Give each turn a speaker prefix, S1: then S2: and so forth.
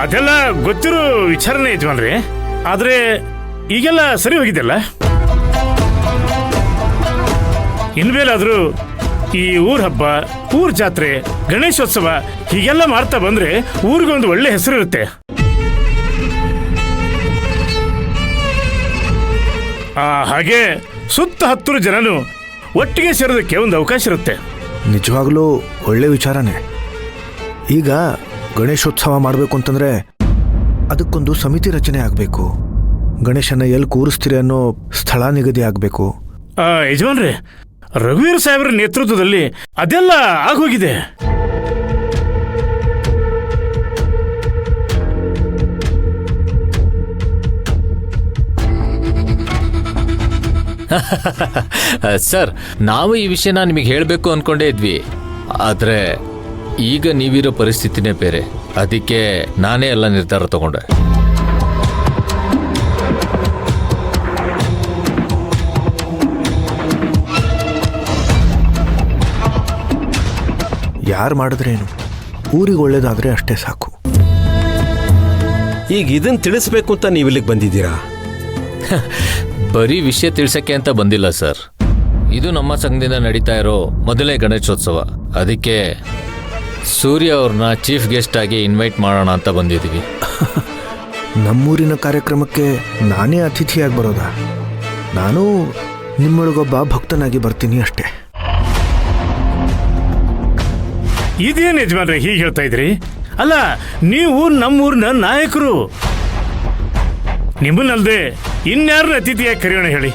S1: ಅದೆಲ್ಲ ಗೊತ್ತಿರೋ ವಿಚಾರನೆ ಯಜಮಾನ್ರಿ. ಆದ್ರೆ ಈಗೆಲ್ಲ ಸರಿ ಹೋಗಿದ್ದೆಲ್ಲ. ಇನ್ಮೇಲಾದ್ರೂ ಈ ಊರ್ ಹಬ್ಬ, ಊರ್ ಜಾತ್ರೆ, ಗಣೇಶೋತ್ಸವ ಹೀಗೆಲ್ಲ ಮಾಡ್ತಾ ಬಂದ್ರೆ ಊರಿಗೊಂದು ಒಳ್ಳೆ ಹೆಸರು ಇರುತ್ತೆ. ಹಾಗೆ ಸುತ್ತ ಹತ್ತಿರ ಜನನು ಒಟ್ಟಿಗೆ ಸೇರೋದಕ್ಕೆ ಒಂದು ಅವಕಾಶ ಇರುತ್ತೆ.
S2: ನಿಜವಾಗ್ಲೂ ಒಳ್ಳೆ ವಿಚಾರನೇ. ಈಗ ಗಣೇಶೋತ್ಸವ ಮಾಡಬೇಕು ಅಂತಂದ್ರೆ ಅದಕ್ಕೊಂದು ಸಮಿತಿ ರಚನೆ ಆಗಬೇಕು. ಗಣೇಶನ ಎಲ್ಲಿ ಕೂರಿಸ್ತೀರಿ ಅನ್ನೋ ಸ್ಥಳ ನಿಗದಿ ಆಗಬೇಕು.
S1: ಯಜಮಾನ್ರೆ, ರಘುವೀರ್ ಸಾಹೇಬ್ರ ನೇತೃತ್ವದಲ್ಲಿ ಅದೆಲ್ಲ ಆಗೋಗಿದೆ.
S3: ಸರ್, ನಾವು ಈ ವಿಷಯನ ನಿಮಗೆ ಹೇಳಬೇಕು ಅನ್ಕೊಂಡೇ ಇದ್ವಿ. ಆದರೆ ಈಗ ನೀವಿರೋ ಪರಿಸ್ಥಿತಿನೇ ಬೇರೆ. ಅದಕ್ಕೆ ನಾನೇ ಎಲ್ಲ ನಿರ್ಧಾರ ತಗೊಂಡೆ.
S2: ಯಾರು ಮಾಡಿದ್ರೇನು, ಊರಿಗೆ ಒಳ್ಳೇದಾದ್ರೆ ಅಷ್ಟೇ ಸಾಕು.
S4: ಈಗ ಇದನ್ನು ತಿಳಿಸ್ಬೇಕು ಅಂತ ನೀವು ಇಲ್ಲಿಗೆ ಬಂದಿದ್ದೀರಾ?
S3: ಬರೀ ವಿಷಯ ತಿಳಿಸಕ್ಕೆ ಅಂತ ಬಂದಿಲ್ಲ ಸರ್. ಇದು ನಮ್ಮ ಸಂಘದಿಂದ ನಡೀತಾ ಇರೋ ಮೊದಲೇ ಗಣೇಶೋತ್ಸವ. ಅದಕ್ಕೆ ಸೂರ್ಯ ಅವ್ರನ್ನ ಚೀಫ್ ಗೆಸ್ಟ್ ಆಗಿ ಇನ್ವೈಟ್ ಮಾಡೋಣ ಅಂತ ಬಂದಿದ್ದೀವಿ.
S2: ನಮ್ಮೂರಿನ ಕಾರ್ಯಕ್ರಮಕ್ಕೆ ನಾನೇ ಅತಿಥಿಯಾಗಿ ಬರೋದಾ? ನಾನು ನಿಮ್ಮೊಳಗೊಬ್ಬ ಭಕ್ತನಾಗಿ ಬರ್ತೀನಿ ಅಷ್ಟೇ.
S1: ಇದೇನು ಯಜಮಾನ್ರೆ ಹೀಗೆ ಹೇಳ್ತಾ ಇದ್ರಿ? ಅಲ್ಲ, ನೀವು ನಮ್ಮೂರಿನ ನಾಯಕರು. ನಿಮ್ಮನ್ನಲ್ದೆ ಇನ್ಯಾರನ್ನ ಅತಿಥಿಯಾಗಿ ಕರೆಯೋಣ ಹೇಳಿ?